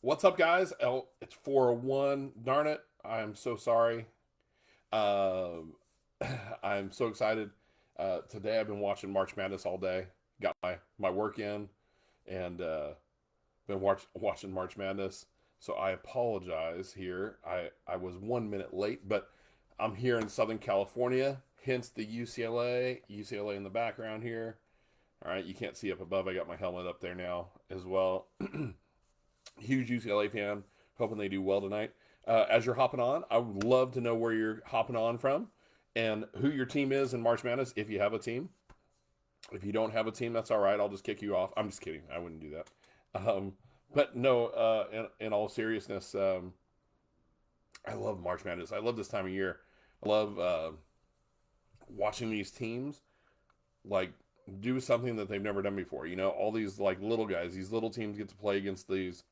What's up, guys? It's 401. Darn it. I'm so sorry. Um, I'm so excited. Today I've been watching March Madness all day. Got my work in and been watching March Madness. So I apologize here. I was 1 minute late, but I'm here in Southern California, hence the UCLA in the background here. All right, you can't see up above. I got my helmet up there now as well. Huge UCLA fan. Hoping they do well tonight. As you're hopping on, I would love to know where you're hopping on from and who your team is in March Madness if you have a team. If you don't have a team, that's all right. I'll just kick you off. I'm just kidding. I wouldn't do that. But no, in all seriousness, I love March Madness. I love this time of year. I love watching these teams like do something that they've never done before. You know, all these like little guys, these little teams get to play against these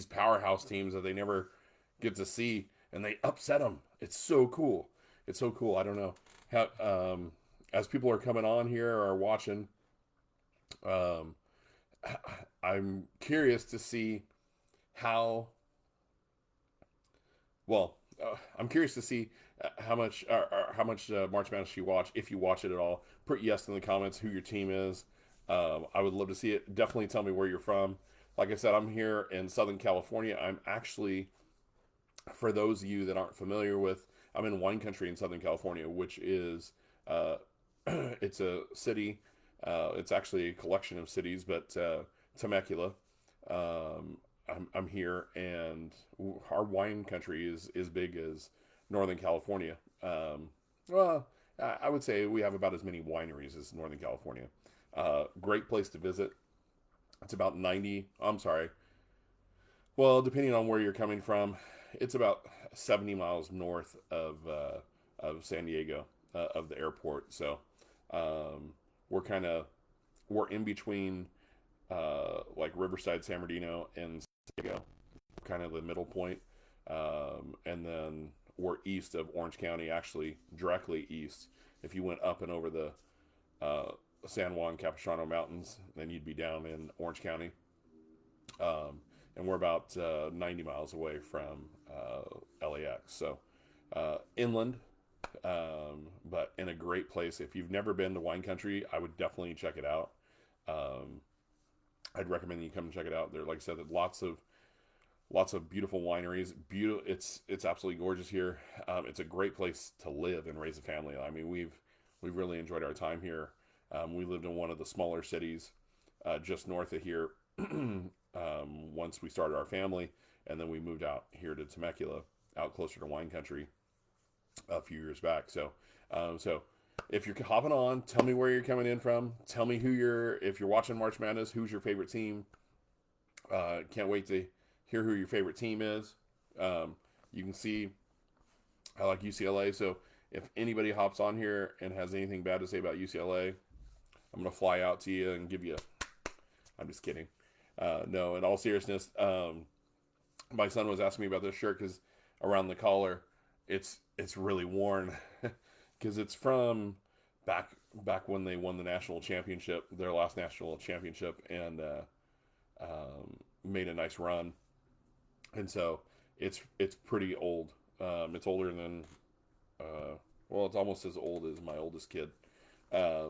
powerhouse teams that they never get to see, and they upset them. It's so cool. It's so cool. I don't know how. As people are coming on here or watching, um, I'm curious to see how. Well, I'm curious to see how much March Madness you watch, if you watch it at all. Put yes in the comments who your team is. I would love to see it. Definitely tell me where you're from. Like I said, I'm here in Southern California. I'm actually, for those of you that aren't familiar with, I'm in wine country in Southern California, which is it's a city. It's actually a collection of cities, but Temecula. I'm here, and our wine country is as big as Northern California. Well, I would say we have about as many wineries as Northern California. Great place to visit. It's about 90. I'm sorry. Well, depending on where you're coming from, it's about 70 miles north of San Diego, of the airport. So um, we're kind of we're in between like Riverside, San Bernardino, and San Diego, kind of the middle point. And then we're east of Orange County, actually directly east. If you went up and over the San Juan Capistrano Mountains, then you'd be down in Orange County. Um, and we're about 90 miles away from LAX. So inland, but in a great place. If you've never been to wine country, I would definitely check it out. Um, I'd recommend you come and check it out. There, like I said, lots of beautiful wineries. Beautiful. It's absolutely gorgeous here. It's a great place to live and raise a family. I mean, we've really enjoyed our time here. We lived in one of the smaller cities just north of here once we started our family, and then we moved out here to Temecula, out closer to wine country a few years back. So if you're hopping on, tell me where you're coming in from. Tell me if you're watching March Madness, who's your favorite team. Can't wait to hear who your favorite team is. You can see I like UCLA, so if anybody hops on here and has anything bad to say about UCLA, I'm gonna fly out to you and give you. I'm just kidding. No, in all seriousness, my son was asking me about this shirt because around the collar, it's really worn because it's from back when they won the national championship, their last national championship, and made a nice run, and so it's pretty old. It's older than well, it's almost as old as my oldest kid. Uh,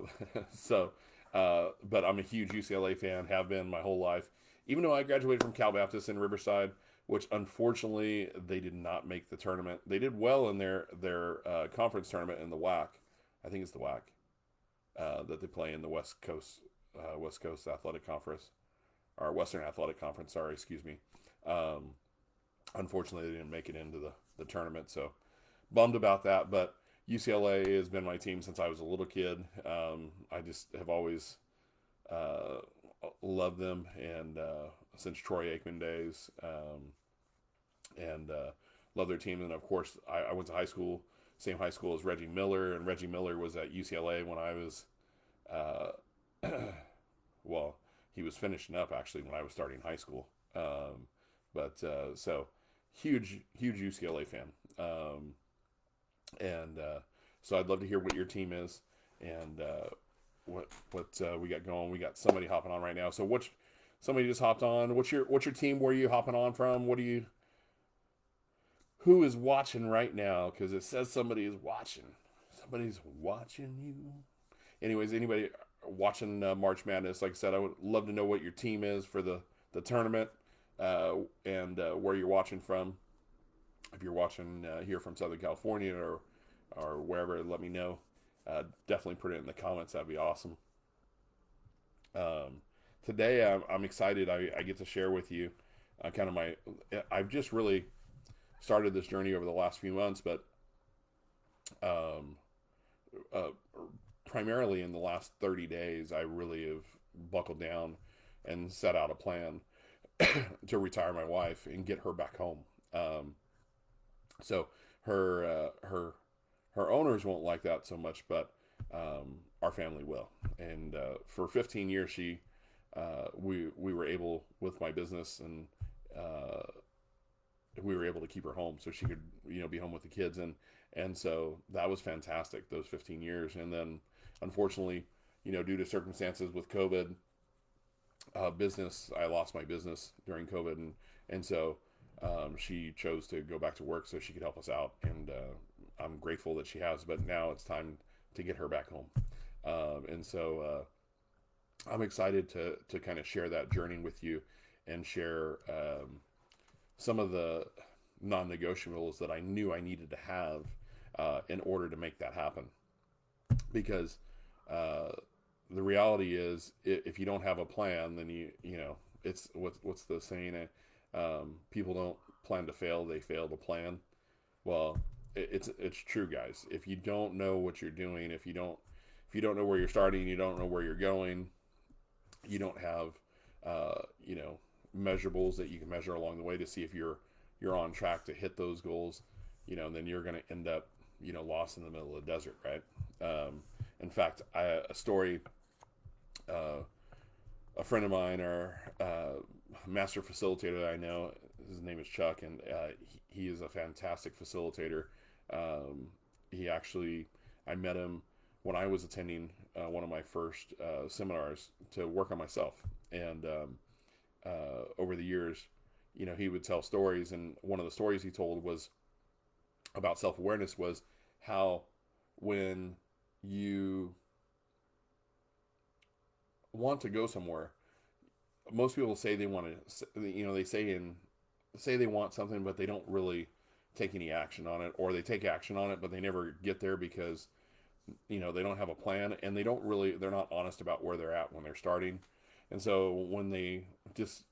so, but I'm a huge UCLA fan, have been my whole life. Even though I graduated from Cal Baptist in Riverside, which unfortunately they did not make the tournament. They did well in their conference tournament in the WAC. I think it's the WAC that they play in the West Coast Athletic Conference, or Western Athletic Conference. Sorry, excuse me. Um, Unfortunately, they didn't make it into the tournament, so bummed about that. But UCLA has been my team since I was a little kid. I just have always uh, loved them, and since Troy Aikman days, and love their team. And of course, I went to high school, same high school as Reggie Miller, and Reggie Miller was at UCLA when I was, well, he was finishing up actually when I was starting high school. But so huge UCLA fan. And so I'd love to hear what your team is and what we got going. We got somebody hopping on right now. So Somebody just hopped on. What's your team? Where are you hopping on from? Who is watching right now? Because it says somebody is watching. Somebody's watching you. Anyways, anybody watching March Madness? Like I said, I would love to know what your team is for the tournament, and where you're watching from. If you're watching here from Southern California or wherever, let me know. Definitely put it in the comments. That'd be awesome. Um, Today, I'm excited. I get to share with you kind of my. I've just really started this journey over the last few months, but um, uh, primarily in the last 30 days, I really have buckled down and set out a plan to retire my wife and get her back home. So her her owners won't like that so much, but our family will. And for 15 years, we were able with my business, and uh, we were able to keep her home so she could be home with the kids, and so that was fantastic, those 15 years. And then unfortunately, due to circumstances with COVID, business I lost my business during COVID, and so she chose to go back to work so she could help us out, and I'm grateful that she has. But now it's time to get her back home, and so I'm excited to kind of share that journey with you and share some of the non-negotiables that I knew I needed to have in order to make that happen. Because uh, the reality is, if you don't have a plan, then it's what's the saying? People don't plan to fail; they fail to plan. Well, it's true, guys. If you don't know what you're doing, if you don't know where you're starting, you don't know where you're going, you don't have uh, you know measurables that you can measure along the way to see if you're on track to hit those goals, then you're going to end up lost in the middle of the desert, right? In fact, a story, uh, a friend of mine, or master facilitator that I know, his name is Chuck, and he is a fantastic facilitator. He actually, I met him when I was attending one of my first seminars to work on myself. And over the years, he would tell stories, and one of the stories he told was about self awareness, was how when you want to go somewhere, most people say they want to, they say they want something, but they don't really take any action on it, or they take action on it, but they never get there because they don't have a plan, and they're not honest about where they're at when they're starting. And so when they just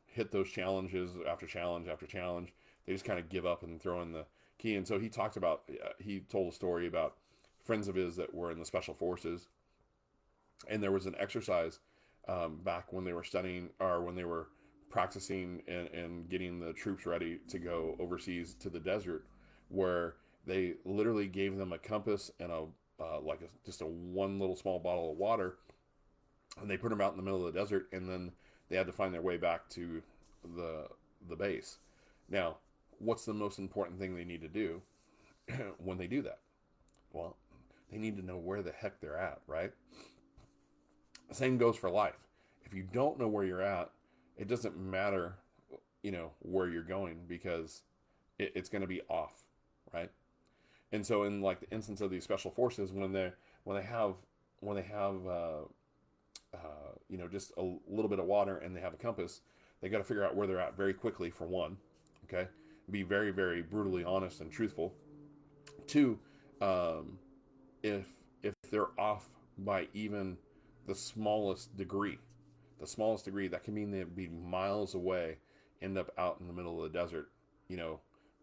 hit those challenges after challenge after challenge, they just kind of give up and throw in the key. And so he told a story about friends of his that were in the special forces, and there was an exercise back when they were studying, or when they were practicing and getting the troops ready to go overseas to the desert, where they literally gave them a compass and just a one little small bottle of water, and they put them out in the middle of the desert, and then they had to find their way back to the base. Now, what's the most important thing they need to do when they do that? Well, they need to know where the heck they're at, right? The same goes for life. If you don't know where you're at, it doesn't matter, where you're going, because it's going to be off, right? And so, in like the instance of these special forces, when they have just a little bit of water and they have a compass, they got to figure out where they're at very quickly, for one. Okay, be very, very brutally honest and truthful. Two, um, if they're off by even the smallest degree, that can mean they'd be miles away, end up out in the middle of the desert,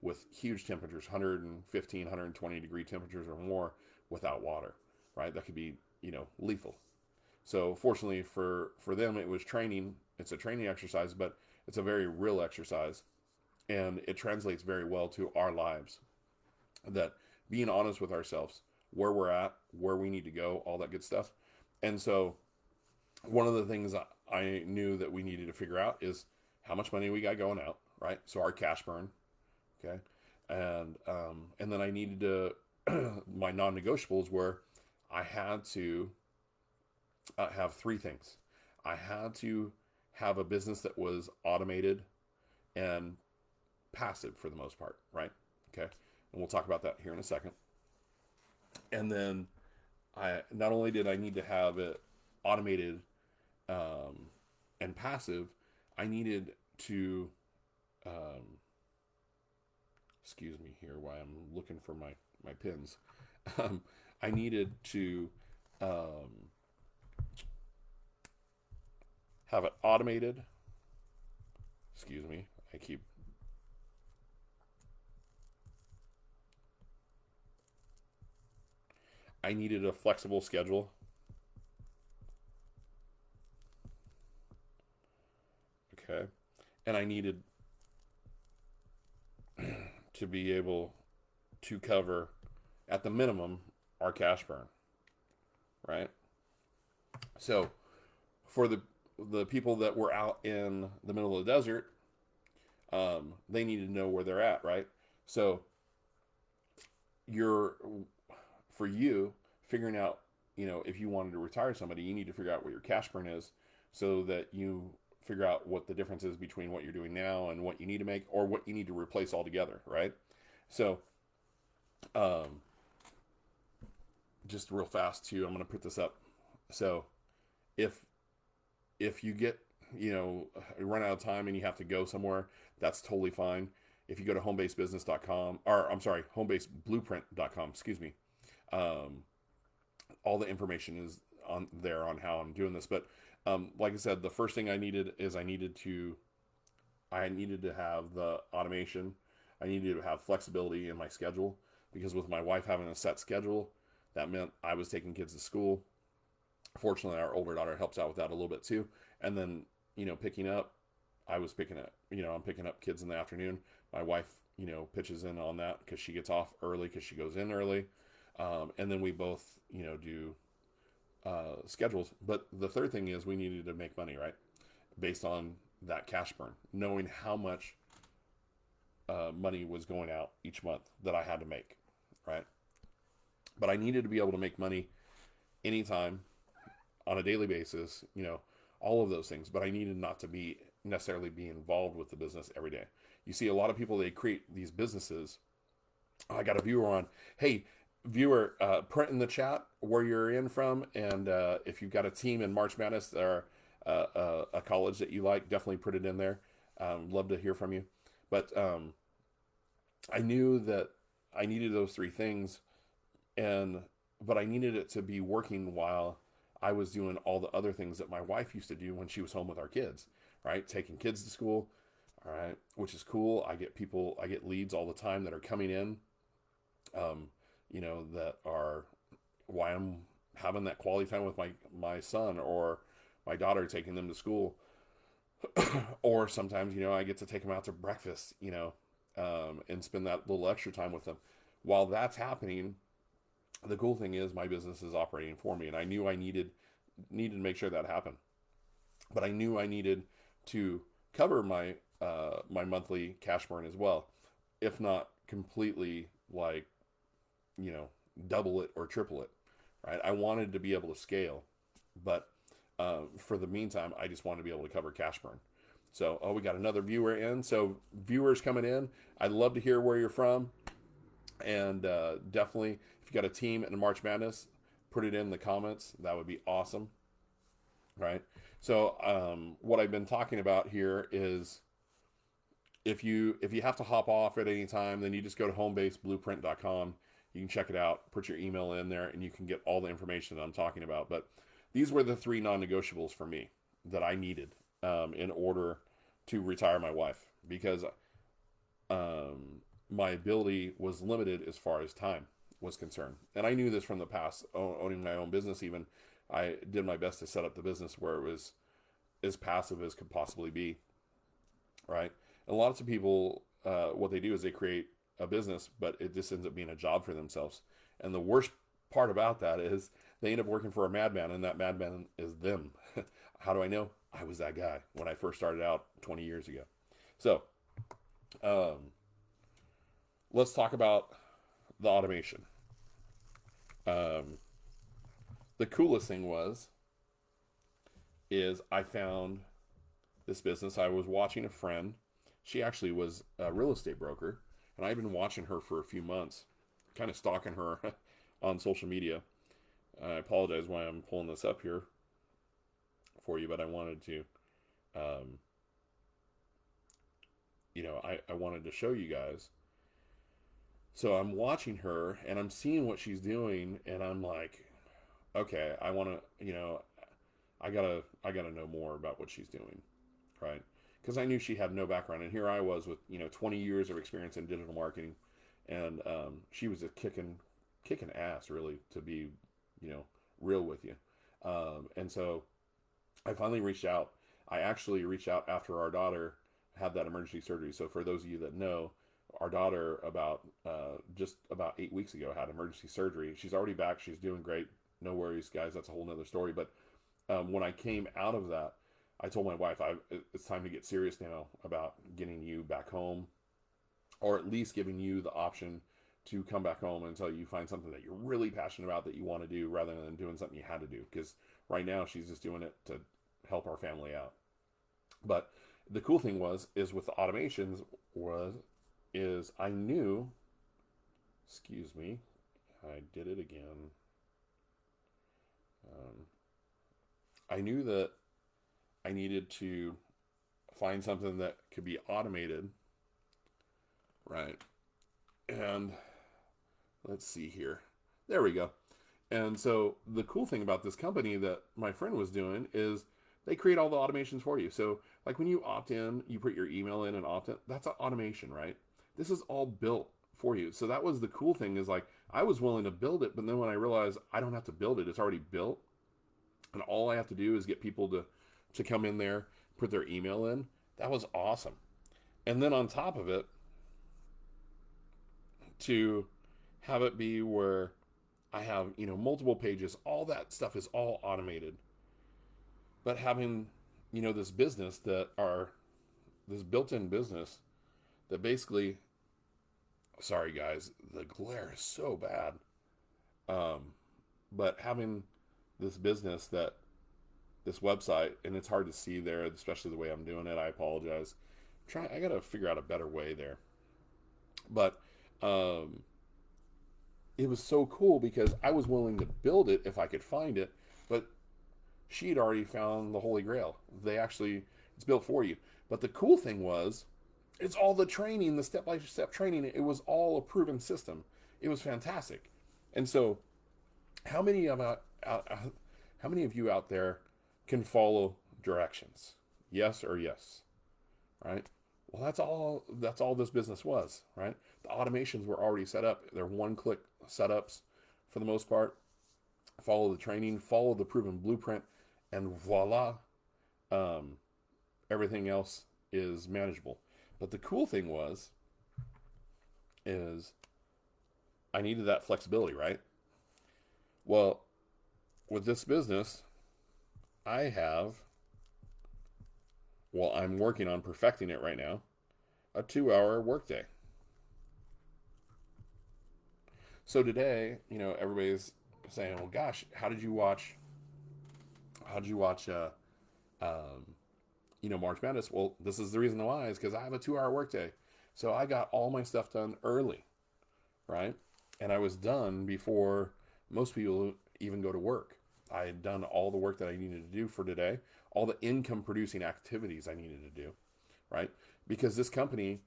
with huge temperatures, 115, 120-degree temperatures or more, without water, right? That could be, lethal. So fortunately for them, it was training. It's a training exercise, but it's a very real exercise, and it translates very well to our lives. That being honest with ourselves, where we're at, where we need to go, all that good stuff. And so one of the things I knew that we needed to figure out is how much money we got going out, right? So our cash burn, okay, and then I needed to my non-negotiables were, I had to have three things. I had to have a business that was automated and passive for the most part, right? Okay. And we'll talk about that here in a second. And then I not only did I need to have it automated and passive, I needed to excuse me here while I'm looking for my pins. Um, I needed to have it automated. Excuse me. I needed a flexible schedule. Okay. And I needed to be able to cover, at the minimum, our cash burn, right? So for the people that were out in the middle of the desert, they needed to know where they're at, right? So you're for you figuring out, if you wanted to retire somebody, you need to figure out what your cash burn is, so that you figure out what the difference is between what you're doing now and what you need to make, or what you need to replace altogether, right? So, um, just real fast too, I'm going to put this up. So, if you get, run out of time and you have to go somewhere, that's totally fine. If you go to homebasebusiness.com, or I'm sorry, homebaseblueprint.com, excuse me, all the information is on there on how I'm doing this. But like I said, the first thing I needed is I needed to have the automation. I needed to have flexibility in my schedule, because with my wife having a set schedule, that meant I was taking kids to school. Fortunately, our older daughter helps out with that a little bit too. And then, picking up, I'm picking up kids in the afternoon. My wife, pitches in on that because she gets off early because she goes in early. And then we both, do schedules. But the third thing is we needed to make money, right? Based on that cash burn, knowing how much money was going out each month that I had to make, right? But I needed to be able to make money anytime, on a daily basis, all of those things. But I needed not to necessarily be involved with the business every day. You see a lot of people, they create these businesses. I got a viewer on. Hey, viewer, print in the chat where you're in from, and if you've got a team in March Madness or a college that you like, definitely put it in there. Love to hear from you. But I knew that I needed those three things, but I needed it to be working while I was doing all the other things that my wife used to do when she was home with our kids, right? Taking kids to school, all right, which is cool. I get leads all the time that are coming in, that are why I'm having that quality time with my son or my daughter, taking them to school. Or sometimes, I get to take them out to breakfast, and spend that little extra time with them. While that's happening, the cool thing is my business is operating for me, and I knew I needed to make sure that happened. But I knew I needed to cover my monthly cash burn as well, if not completely, like, double it or triple it, right? I wanted to be able to scale, but for the meantime, I just wanted to be able to cover cash burn. So, we got another viewer in. So, viewers coming in, I'd love to hear where you're from. And definitely, if you got a team in March Madness, put it in the comments. That would be awesome, right? So, what I've been talking about here is, if you have to hop off at any time, then you just go to homebaseblueprint.com. You can check it out, put your email in there, and you can get all the information that I'm talking about. But these were the three non-negotiables for me that I needed in order to retire my wife, because my ability was limited as far as time was concerned. And I knew this from the past, owning my own business even. I did my best to set up the business where it was as passive as could possibly be, right? And lots of people, what they do is they create a business, but it just ends up being a job for themselves. And the worst part about that is they end up working for a madman, and that madman is them. How do I know? I was that guy when I first started out 20 years ago. So, let's talk about the automation. The coolest thing is I found this business. I was watching a friend. She actually was a real estate broker, and I've been watching her for a few months, kind of stalking her on social media. I apologize why I'm pulling this up here for you, but I wanted to, um, I wanted to show you guys. So I'm watching her and I'm seeing what she's doing, and I'm like, okay, I want to, I gotta know more about what she's doing, right? Because I knew she had no background, and here I was with 20 years of experience in digital marketing, and she was a kicking ass, really, to be you know real with you. And so I finally reached out. I actually reached out after our daughter had that emergency surgery. So for those of you that know, our daughter about just about 8 weeks ago had emergency surgery. She's already back. She's doing great. No worries, guys. That's a whole nother story. But when I came out of that, I told my wife, it's time to get serious now about getting you back home, or at least giving you the option to come back home until you find something that you're really passionate about that you want to do, rather than doing something you had to do. Because right now she's just doing it to help our family out. But the cool thing is with the automations is I knew, excuse me, I did it again. I knew that I needed to find something that could be automated, right? And let's see here. There we go. And so the cool thing about this company that my friend was doing is they create all the automations for you. So like when you opt in, you put your email in and opt in. That's an automation, right? This is all built for you. So that was the cool thing, is like I was willing to build it, but then when I realized I don't have to build it, it's already built, and all I have to do is get people to come in there, put their email in. That was awesome. And then on top of it, to have it be where I have, multiple pages, all that stuff is all automated. But having, this business this built-in business that basically, sorry guys, the glare is so bad. But having this business this website, and it's hard to see there, especially the way I'm doing it. I apologize. I got to figure out a better way there. But it was so cool because I was willing to build it if I could find it, but she'd already found the Holy Grail. It's built for you. But the cool thing was, it's all the training, the step-by-step training. It was all a proven system. It was fantastic. And so, how many of you out there can follow directions? Yes or yes, right? Well, that's all this business was, right? The automations were already set up. They're one-click setups for the most part. Follow the training, follow the proven blueprint, and voila, everything else is manageable. But the cool thing is I needed that flexibility, right? Well, with this business, I'm working on perfecting it right now, a 2-hour workday. So today, everybody's saying, well, gosh, how did you watch, March Madness? Well, this is the reason why, is because I have a 2-hour workday. So I got all my stuff done early, right? And I was done before most people even go to work. I had done all the work that I needed to do for today, all the income producing activities I needed to do, right? Because this company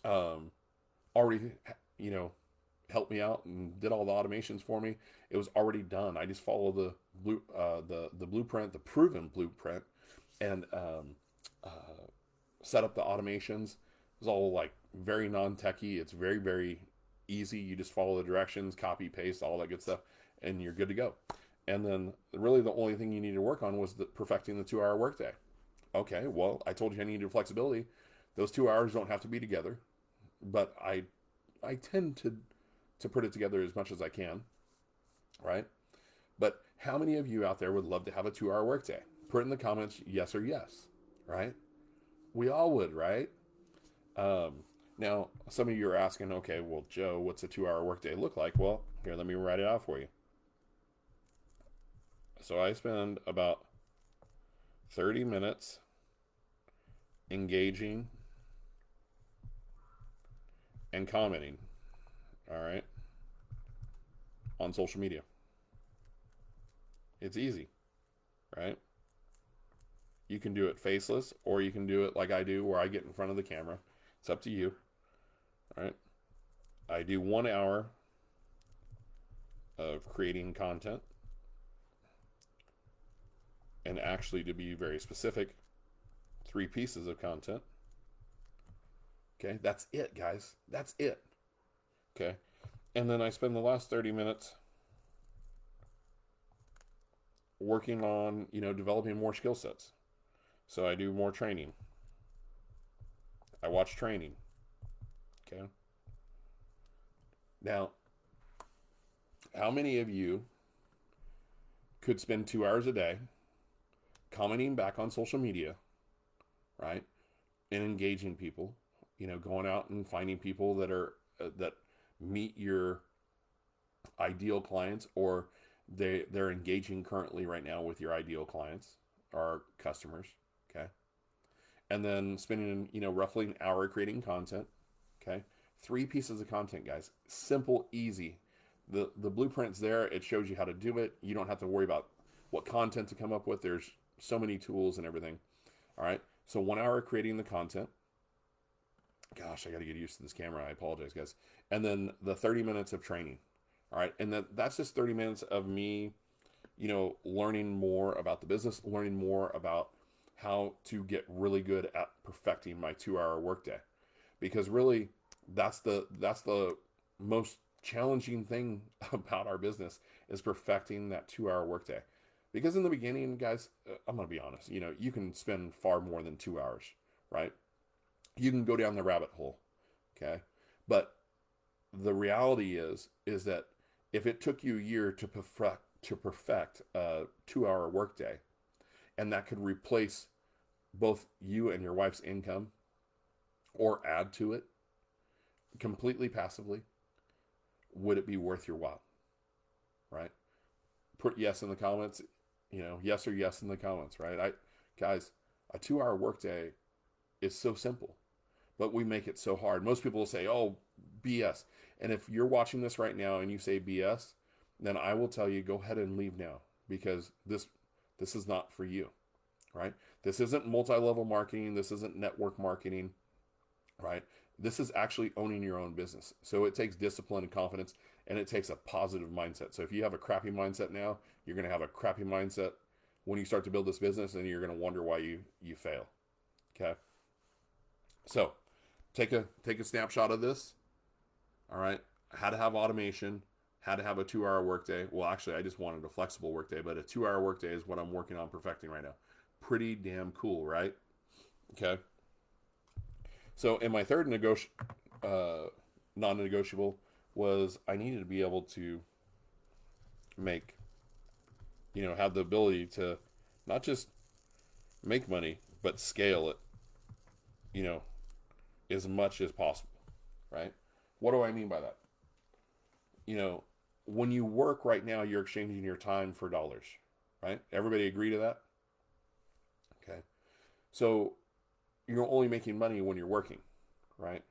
already, helped me out and did all the automations for me. It was already done. I just follow the blueprint, the proven blueprint, and set up the automations. It was all like very non-techy. It's very, very easy. You just follow the directions, copy, paste, all that good stuff, and you're good to go. And then really the only thing you need to work on was perfecting the 2-hour workday. Okay, well, I told you I needed flexibility. Those 2 hours don't have to be together, but I tend to put it together as much as I can, right? But how many of you out there would love to have a 2-hour workday? Put in the comments yes or yes, right? We all would, right? Now, some of you are asking, okay, well, Joe, what's a 2-hour workday look like? Well, here, let me write it out for you. So I spend about 30 minutes engaging, and commenting, all right, on social media. It's easy, right? You can do it faceless, or you can do it like I do, where I get in front of the camera. It's up to you, all right? I do 1 hour of creating content, and actually, to be very specific, 3 pieces of content. Okay, that's it, guys. That's it. Okay, and then I spend the last 30 minutes working on, developing more skill sets. So I do more training. I watch training. Okay. Now, how many of you could spend 2 hours a day commenting back on social media, right, and engaging people? Going out and finding people that are that meet your ideal clients, or they're engaging currently right now with your ideal clients or customers. Okay, and then spending roughly an hour creating content. Okay, 3 pieces of content, guys. Simple, easy. The blueprint's there. It shows you how to do it. You don't have to worry about what content to come up with. There's so many tools and everything. All right, so 1 hour creating the content. Gosh, I got to get used to this camera. I apologize, guys. And then the 30 minutes of training. All right, and that's just 30 minutes of me, learning more about the business, learning more about how to get really good at perfecting my 2 hour workday. Because really, that's the most challenging thing about our business, is perfecting that 2 hour workday. Because in the beginning, guys, I'm gonna be honest, you can spend far more than 2 hours, right? You can go down the rabbit hole, okay? But the reality is that if it took you a year to perfect a 2 hour workday, and that could replace both you and your wife's income, or add to it completely passively, would it be worth your while? Right? Put yes in the comments, yes or yes in the comments, right? Guys, a 2 hour workday is so simple, but we make it so hard. Most people will say, oh, BS. And if you're watching this right now and you say BS, then I will tell you, go ahead and leave now, because this is not for you, right? This isn't multi-level marketing. This isn't network marketing, right? This is actually owning your own business. So it takes discipline and confidence, and it takes a positive mindset. So if you have a crappy mindset now, you're going to have a crappy mindset when you start to build this business, and you're going to wonder why you fail. Okay. So take a snapshot of this. All right. How to have automation, how to have a 2 hour workday. Well, actually, I just wanted a flexible workday, but a 2 hour workday is what I'm working on perfecting right now. Pretty damn cool, right? Okay. So, in my third non-negotiable was, I needed to be able to make, have the ability to not just make money, but scale it, as much as possible, right? What do I mean by that? When you work right now, you're exchanging your time for dollars, right? Everybody agree to that? Okay. So you're only making money when you're working, right?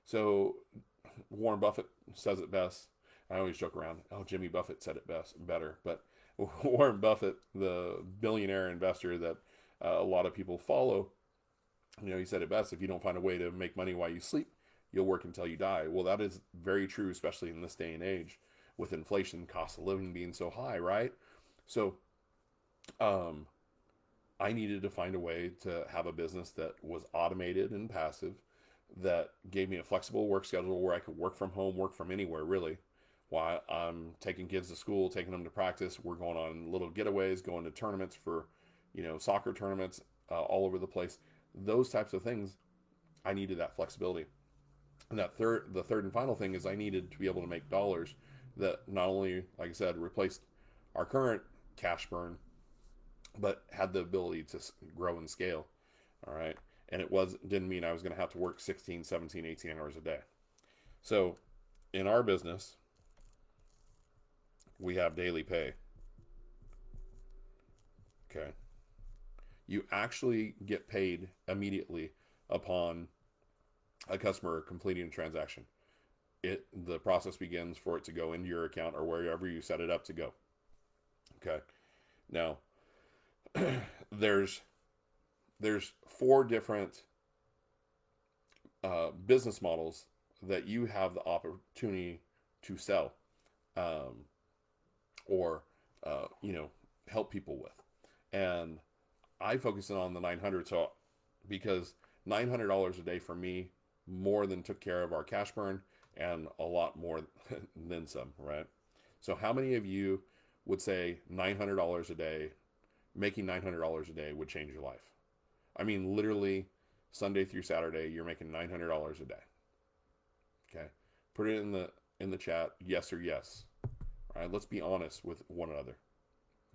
So Warren Buffett says it best. I always joke around, oh, Jimmy Buffett said it better. But Warren Buffett, the billionaire investor that a lot of people follow, he said it best: if you don't find a way to make money while you sleep, you'll work until you die. Well, that is very true, especially in this day and age, with inflation, cost of living being so high, right? So, I needed to find a way to have a business that was automated and passive, that gave me a flexible work schedule where I could work from home, work from anywhere, really, while I'm taking kids to school, taking them to practice. We're going on little getaways, going to tournaments for, soccer tournaments all over the place. Those types of things, I needed that flexibility. And the third and final thing is, I needed to be able to make dollars that not only, like I said, replaced our current cash burn, but had the ability to grow and scale. All right. And didn't mean I was going to have to work 16, 17, 18 hours a day. So in our business, we have daily pay. Okay. You actually get paid immediately upon a customer completing a transaction. The process begins for it to go into your account or wherever you set it up to go. Okay. Now, there's four different business models that you have the opportunity to sell, um, or help people with, and I focus in on the 900. So because $900 a day for me more than took care of our cash burn and a lot more than some, right? So how many of you would say $900 a day, making $900 a day would change your life? I mean, literally Sunday through Saturday, you're making $900 a day. Okay. Put it in the chat, yes or yes. All right. Let's be honest with one another.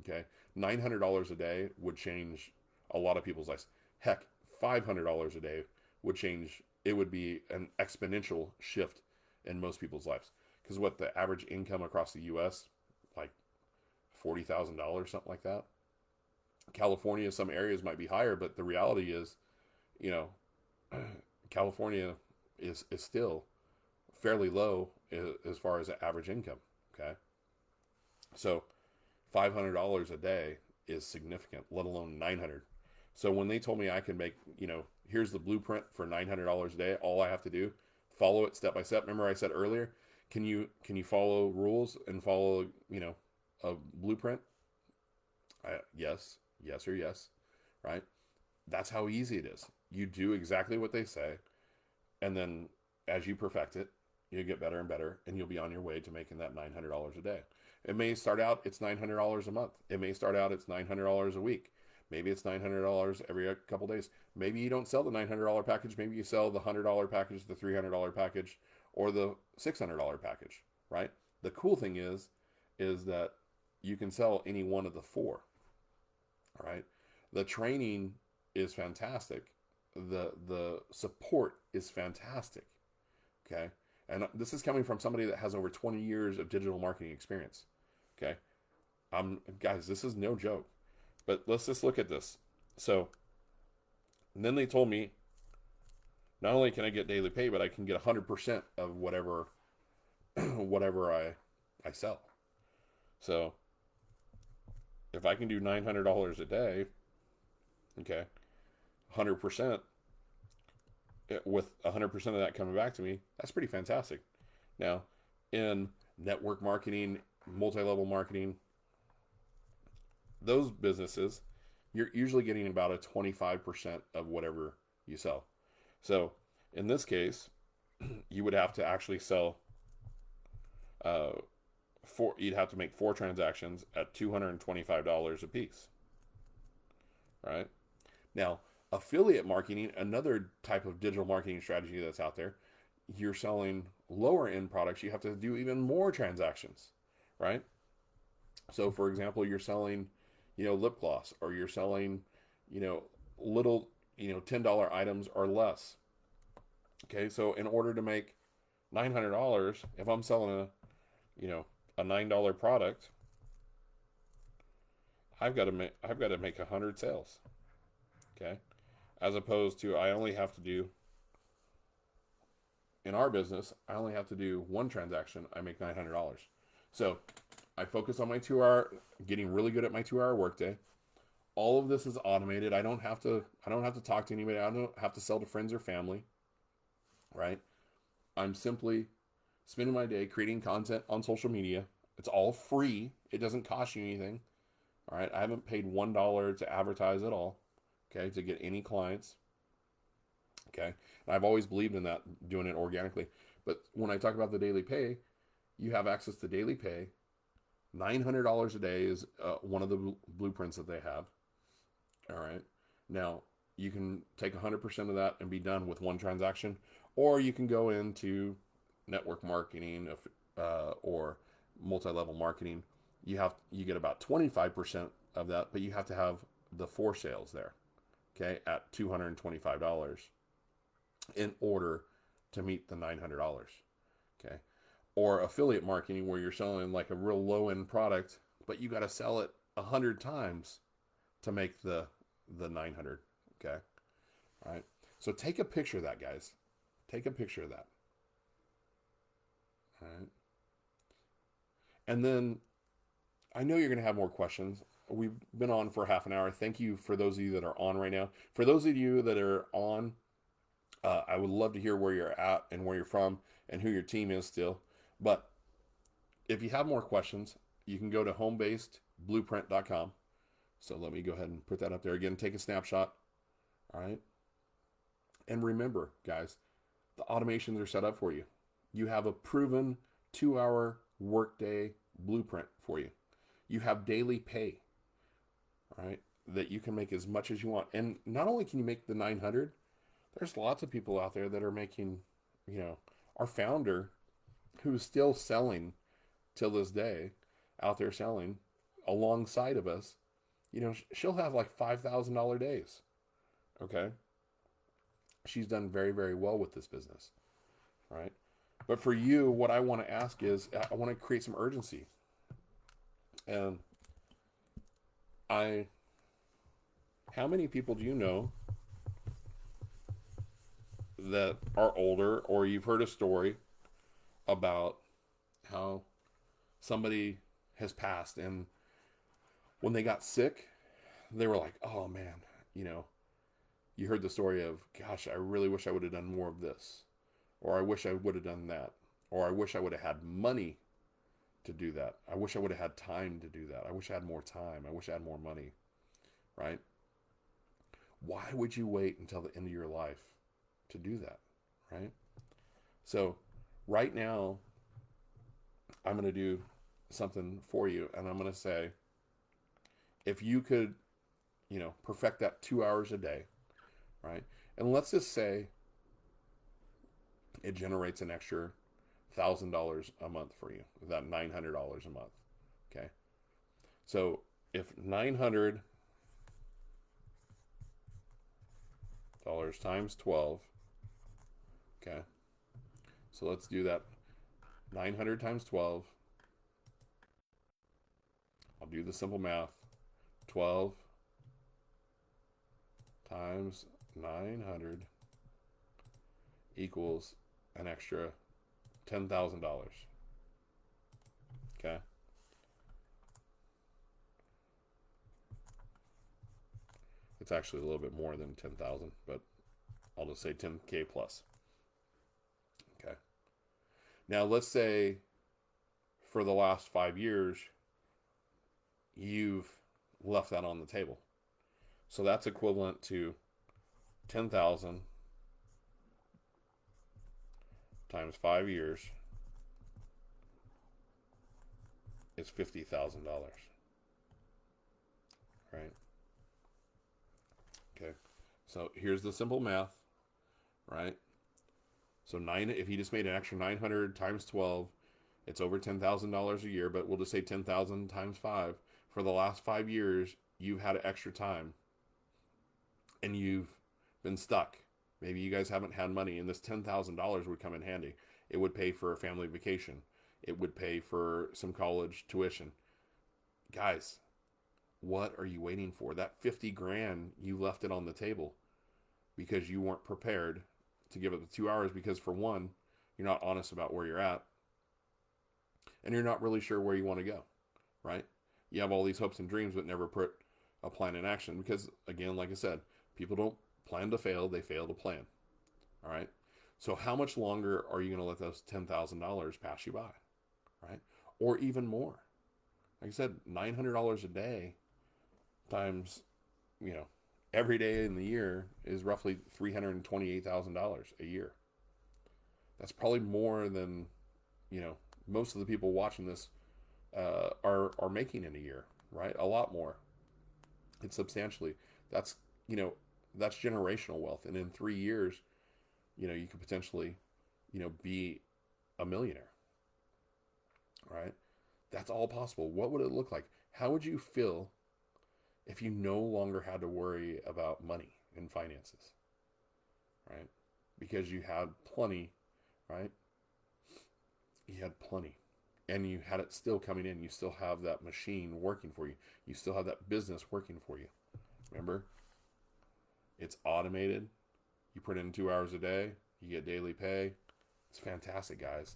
Okay. $900 a day would change a lot of people's lives. Heck, $500 a day would change. It would be an exponential shift in most people's lives. Because what the average income across the U.S., like $40,000, something like that. California, some areas might be higher, but the reality is, you know, California is still fairly low as far as the average income. Okay. So $500 a day is significant, let alone 900. So when they told me I could make, here's the blueprint for $900 a day, all I have to do, follow it step by step. Remember I said earlier, can you follow rules and follow, a blueprint? Yes, yes or yes, right? That's how easy it is. You do exactly what they say, and then as you perfect it, you get better and better, and you'll be on your way to making that $900 a day. It may start out it's $900 a month. It may start out it's $900 a week. Maybe it's $900 every couple days. Maybe you don't sell the $900 package. Maybe you sell the $100 package, the $300 package, or the $600 package, right? The cool thing is that you can sell any one of the four, right? The training is fantastic. The support is fantastic. Okay. And this is coming from somebody that has over 20 years of digital marketing experience. Okay. Guys, this is no joke. But let's just look at this. So, and then they told me not only can I get daily pay, but I can get 100% of whatever whatever I sell. So, if I can do $900 a day, okay, 100%, with 100% of that coming back to me, that's pretty fantastic. Now, in network marketing, multi-level marketing, those businesses, you're usually getting about a 25% of whatever you sell. So in this case, you would have to actually sell you'd have to make 4 transactions at $225 a piece. Right? Now, affiliate marketing, another type of digital marketing strategy that's out there, you're selling lower end products, you have to do even more transactions, right? So for example, you're selling, lip gloss, or you're selling, little, $10 items or less. Okay. So in order to make $900, if I'm selling a $9 product, I've got to make 100 sales. Okay. As opposed to, in our business, I only have to do one transaction. I make $900. So I focus on my 2-hour, getting really good at my 2-hour workday. All of this is automated. I don't have to talk to anybody. I don't have to sell to friends or family, right? I'm simply spending my day creating content on social media. It's all free. It doesn't cost you anything. All right. I haven't paid $1 to advertise at all. Okay. To get any clients. Okay. And I've always believed in that, doing it organically. But when I talk about the daily pay, you have access to daily pay. $900 a day is one of the blueprints that they have. All right. Now, you can take 100% of that and be done with one transaction, or you can go into network marketing or multi-level marketing. You get about 25% of that, but you have to have the 4 sales there, okay, at $225 in order to meet the $900, okay? Or affiliate marketing, where you're selling like a real low-end product, but you got to sell it 100 times to make the the 900. Okay. All right. So take a picture of that, guys. Take a picture of that. All right. And then I know you're going to have more questions. We've been on for half an hour. Thank you for those of you that are on right now. For those of you that are on, I would love to hear where you're at and where you're from and who your team is still. But if you have more questions, you can go to homebasedblueprint.com. So let me go ahead and put that up there again. Take a snapshot. All right. And remember, guys, the automations are set up for you. You have a proven 2-hour workday blueprint for you. You have daily pay, all right, that you can make as much as you want. And not only can you make the 900, there's lots of people out there that are making, our founder who is still selling till this day, out there selling alongside of us, she'll have like $5,000 days. Okay. She's done very, very well with this business. Right. But for you, what I want to ask is I want to create some urgency. And how many people do you know that are older, or you've heard a story about how somebody has passed, and when they got sick, they were like, oh man, you heard the story of, gosh, I really wish I would have done more of this, or I wish I would have done that, or I wish I would have had money to do that. I wish I would have had time to do that. I wish I had more time. I wish I had more money, right? Why would you wait until the end of your life to do that, right? So right now, I'm going to do something for you, and I'm going to say, if you could, perfect that 2 hours a day, right? And let's just say it generates an extra $1,000 a month for you, that $900 a month. Okay. So if $900 times 12, okay. So let's do that. 900 times 12. I'll do the simple math. 12 times 900 equals an extra $10,000. Okay. It's actually a little bit more than 10,000, but I'll just say 10K plus. Okay. Now let's say for the last 5 years, you've left that on the table. So that's equivalent to 10,000 times 5 years is $50,000. Right? Okay. So here's the simple math, right? So if you just made an extra 900 times 12, it's over $10,000 a year, but we'll just say 10,000 times 5. For the last 5 years, you've had extra time and you've been stuck. Maybe you guys haven't had money, and this $10,000 would come in handy. It would pay for a family vacation. It would pay for some college tuition. Guys, what are you waiting for? That 50 grand, you left it on the table because you weren't prepared to give it the 2 hours, because for one, you're not honest about where you're at, and you're not really sure where you want to go, right? You have all these hopes and dreams, but never put a plan in action because, again, like I said, people don't plan to fail, they fail to plan. All right. So how much longer are you going to let those $10,000 pass you by? Right. Or even more. Like I said, $900 a day times, every day in the year is roughly $328,000 a year. That's probably more than, most of the people watching this are making in a year, right? A lot more. It's substantially. That's generational wealth. And in 3 years, you could potentially, be a millionaire, right? That's all possible. What would it look like? How would you feel if you no longer had to worry about money and finances, right? Because you had plenty, right? You had plenty. And you had it still coming in. You still have that machine working for you. You still have that business working for you. Remember? It's automated. You put in 2 hours a day, you get daily pay. It's fantastic, guys.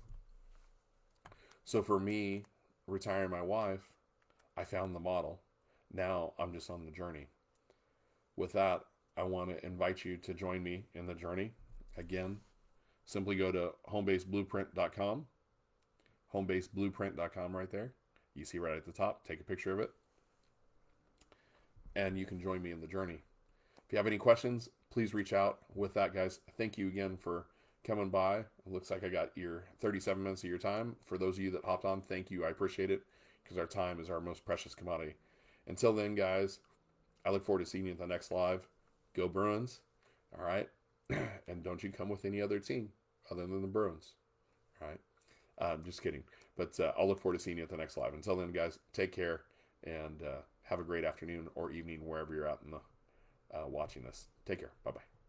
So for me, retiring my wife, I found the model. Now I'm just on the journey. With that, I want to invite you to join me in the journey. Again, simply go to homebaseblueprint.com, homebaseblueprint.com right there. You see right at the top, take a picture of it, and you can join me in the journey. If you have any questions, please reach out. With that, guys, thank you again for coming by. It looks like I got your 37 minutes of your time. For those of you that hopped on, thank you. I appreciate it because our time is our most precious commodity. Until then, guys, I look forward to seeing you at the next live. Go Bruins. All right. And don't you come with any other team other than the Bruins. All right. Just kidding. But I'll look forward to seeing you at the next live. Until then, guys, take care and have a great afternoon or evening wherever you're out in the watching this. Take care. Bye bye.